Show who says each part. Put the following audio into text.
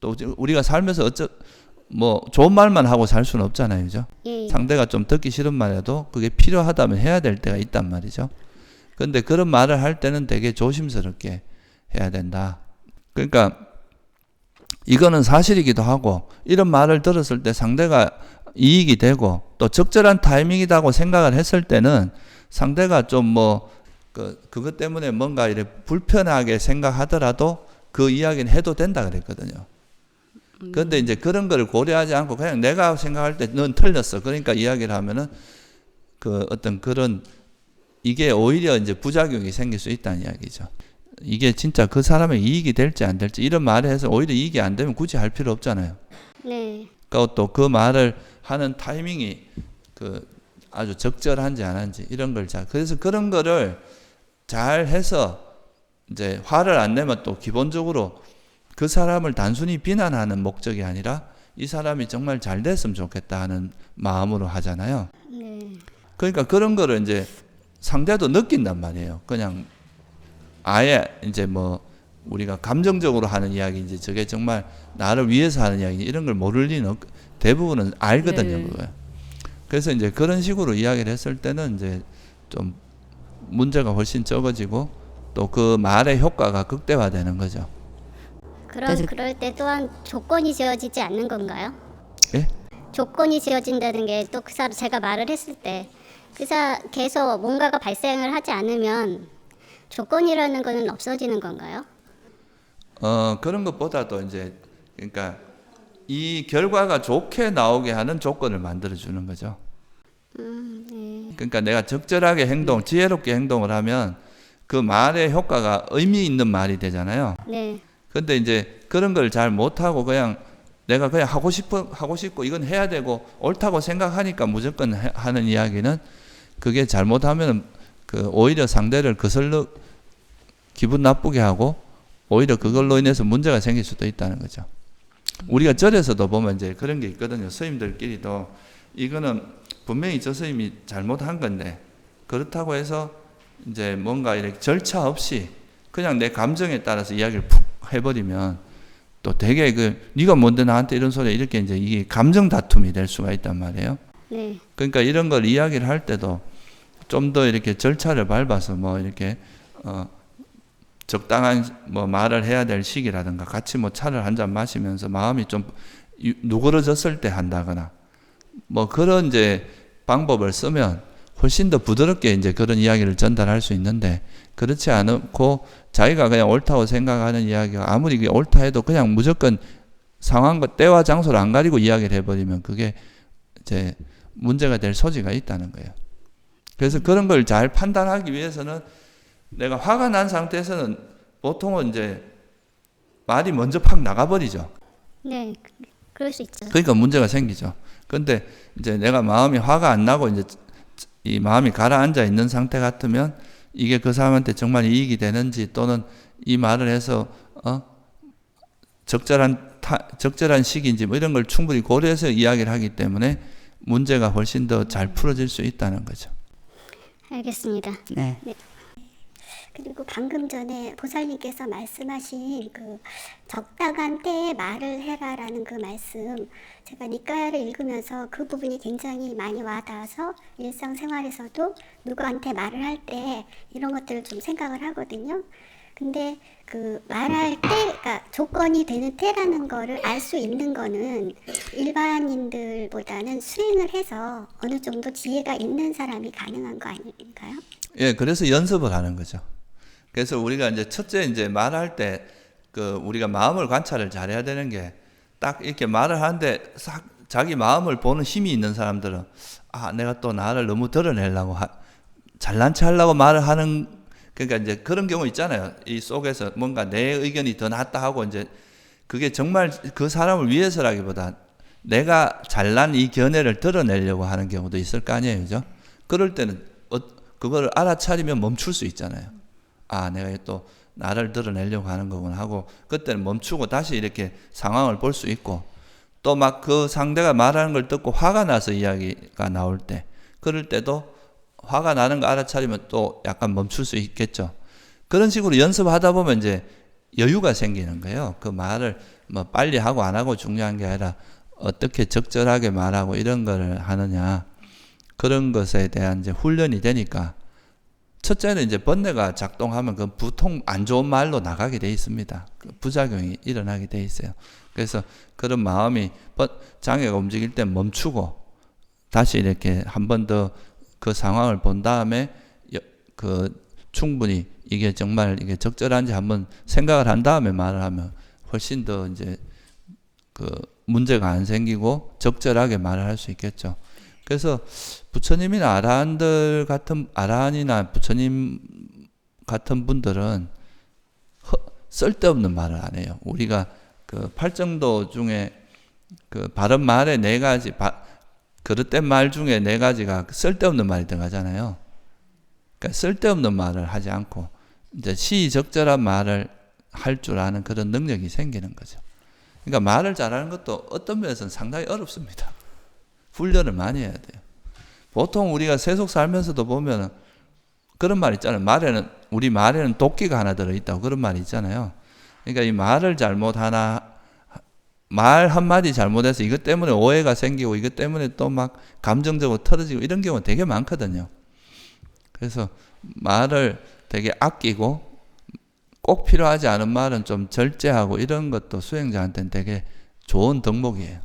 Speaker 1: 또 우리가 살면서 뭐 좋은 말만 하고 살 수는 없잖아요, 그죠?
Speaker 2: 예.
Speaker 1: 상대가 좀 듣기 싫은 말에도 그게 필요하다면 해야 될 때가 있단 말이죠. 근데 그런 말을 할 때는 되게 조심스럽게 해야 된다. 그러니까 이거는 사실이기도 하고, 이런 말을 들었을 때 상대가 이익이 되고 또 적절한 타이밍이라고 생각을 했을 때는 상대가 좀 뭐 그것 때문에 뭔가 이렇게 불편하게 생각하더라도 그 이야기는 해도 된다 그랬거든요. 그런데 이제 그런 걸 고려하지 않고 그냥 내가 생각할 때 넌 틀렸어, 그러니까 이야기를 하면은 그 어떤 그런 이게 오히려 이제 부작용이 생길 수 있다는 이야기죠. 이게 진짜 그 사람의 이익이 될지 안 될지, 이런 말을 해서 오히려 이익이 안 되면 굳이 할 필요 없잖아요.
Speaker 2: 네.
Speaker 1: 그러니까 또 그 말을 하는 타이밍이 그 아주 적절한지 안 한지 이런 걸 그래서 그런 거를 잘 해서 이제 화를 안 내면 또 기본적으로 그 사람을 단순히 비난하는 목적이 아니라 이 사람이 정말 잘 됐으면 좋겠다 하는 마음으로 하잖아요.
Speaker 2: 네.
Speaker 1: 그러니까 그런 거를 이제 상대도 느낀단 말이에요. 그냥 아예 이제 뭐 우리가 감정적으로 하는 이야기인지 저게 정말 나를 위해서 하는 이야기인지 이런 걸 모를 리는 대부분은 알거든요.
Speaker 2: 네.
Speaker 1: 그거요. 그래서 이제 그런 식으로 이야기를 했을 때는 이제 좀 문제가 훨씬 적어지고 또 그 말의 효과가 극대화되는 거죠.
Speaker 2: 그럴 때 또한 조건이 지어지지 않는 건가요?
Speaker 1: 예?
Speaker 2: 조건이 지어진다는 게 또 그 사람 제가 말을 했을 때 계속 뭔가가 발생을 하지 않으면 조건이라는 거는 없어지는 건가요?
Speaker 1: 그런 것보다도 이제 그러니까 이 결과가 좋게 나오게 하는 조건을 만들어 주는 거죠.
Speaker 2: 네.
Speaker 1: 그러니까 내가 적절하게 지혜롭게 행동을 하면 그 말의 효과가 의미 있는 말이 되잖아요.
Speaker 2: 네.
Speaker 1: 근데 이제 그런 걸 잘 못하고 그냥 내가 그냥 하고 싶고 이건 해야 되고 옳다고 생각하니까 무조건 하는 이야기는 그게 잘못하면 그 오히려 상대를 거슬러 기분 나쁘게 하고 오히려 그걸로 인해서 문제가 생길 수도 있다는 거죠. 우리가 절에서도 보면 이제 그런 게 있거든요. 스님들끼리도 이거는 분명히 저 스님이 잘못한 건데 그렇다고 해서 이제 뭔가 이렇게 절차 없이 그냥 내 감정에 따라서 이야기를 푹 해버리면 또 되게 네가 뭔데 나한테 이런 소리 이렇게 이제 이게 감정 다툼이 될 수가 있단 말이에요.
Speaker 2: 네.
Speaker 1: 그러니까 이런 걸 이야기를 할 때도 좀 더 이렇게 절차를 밟아서 뭐 이렇게 적당한 뭐 말을 해야 될 시기라든가 같이 뭐 차를 한 잔 마시면서 마음이 좀 누그러졌을 때 한다거나 뭐 그런 이제 방법을 쓰면 훨씬 더 부드럽게 이제 그런 이야기를 전달할 수 있는데 그렇지 않고 자기가 그냥 옳다고 생각하는 이야기가 아무리 그게 옳다 해도 그냥 무조건 상황과 때와 장소를 안 가리고 이야기를 해버리면 그게 이제 문제가 될 소지가 있다는 거예요. 그래서 그런 걸 잘 판단하기 위해서는 내가 화가 난 상태에서는 보통은 이제 말이 먼저 팍 나가버리죠.
Speaker 2: 네. 그럴 수 있죠.
Speaker 1: 그러니까 문제가 생기죠. 근데 이제 내가 마음이 화가 안 나고 이제 이 마음이 가라앉아 있는 상태 같으면 이게 그 사람한테 정말 이익이 되는지 또는 이 말을 해서 적절한 시기인지 뭐 이런 걸 충분히 고려해서 이야기를 하기 때문에 문제가 훨씬 더 잘 풀어질 수 있다는 거죠.
Speaker 2: 알겠습니다.
Speaker 3: 네.
Speaker 2: 네. 그리고 방금 전에 보살님께서 말씀하신 그 적당한 때에 말을 해라라는 그 말씀, 제가 니까야를 읽으면서 그 부분이 굉장히 많이 와닿아서 일상생활에서도 누구한테 말을 할 때 이런 것들을 좀 생각을 하거든요. 근데 그 말할 때, 그러니까 조건이 되는 때라는 거를 알 수 있는 거는 일반인들보다는 수행을 해서 어느 정도 지혜가 있는 사람이 가능한 거 아닌가요?
Speaker 1: 예, 그래서 연습을 하는 거죠. 그래서 우리가 이제 첫째 이제 말할 때 우리가 마음을 관찰을 잘해야 되는 게 딱 이렇게 말을 하는데 싹 자기 마음을 보는 힘이 있는 사람들은 내가 또 나를 너무 드러내려고 잘난 체 하려고 말을 하는 그러니까 이제 그런 경우 있잖아요. 이 속에서 뭔가 내 의견이 더 낫다 하고 이제 그게 정말 그 사람을 위해서라기보다 내가 잘난 이 견해를 드러내려고 하는 경우도 있을 거 아니에요. 그죠? 그럴 때는 그걸 알아차리면 멈출 수 있잖아요. 내가 또 나를 드러내려고 하는 거구나 하고 그때는 멈추고 다시 이렇게 상황을 볼 수 있고 또 막 그 상대가 말하는 걸 듣고 화가 나서 이야기가 나올 때 그럴 때도 화가 나는 거 알아차리면 또 약간 멈출 수 있겠죠. 그런 식으로 연습하다 보면 이제 여유가 생기는 거예요. 그 말을 뭐 빨리 하고 안 하고 중요한 게 아니라 어떻게 적절하게 말하고 이런 거를 하느냐, 그런 것에 대한 이제 훈련이 되니까, 첫째는 이제 번뇌가 작동하면 그 보통 안 좋은 말로 나가게 돼 있습니다. 그 부작용이 일어나게 돼 있어요. 그래서 그런 마음이 장애가 움직일 때 멈추고 다시 이렇게 한 번 더 그 상황을 본 다음에 그 충분히 이게 정말 이게 적절한지 한번 생각을 한 다음에 말을 하면 훨씬 더 이제 그 문제가 안 생기고 적절하게 말을 할 수 있겠죠. 그래서 부처님이나 아라한이나 부처님 같은 분들은 쓸데없는 말을 안 해요. 우리가 그 팔정도 중에 그 바른 말의 4가지, 그릇된 말 중에 4가지가 쓸데없는 말이 들어가잖아요. 그러니까 쓸데없는 말을 하지 않고 이제 시적절한 말을 할 줄 아는 그런 능력이 생기는 거죠. 그러니까 말을 잘하는 것도 어떤 면에서는 상당히 어렵습니다. 훈련을 많이 해야 돼요. 보통 우리가 세속 살면서도 보면 그런 말 있잖아요. 우리 말에는 도끼가 하나 들어있다고 그런 말이 있잖아요. 그러니까 이 말을 말 한마디 잘못해서 이것 때문에 오해가 생기고 이것 때문에 또 막 감정적으로 틀어지고 이런 경우가 되게 많거든요. 그래서 말을 되게 아끼고 꼭 필요하지 않은 말은 좀 절제하고 이런 것도 수행자한테는 되게 좋은 덕목이에요.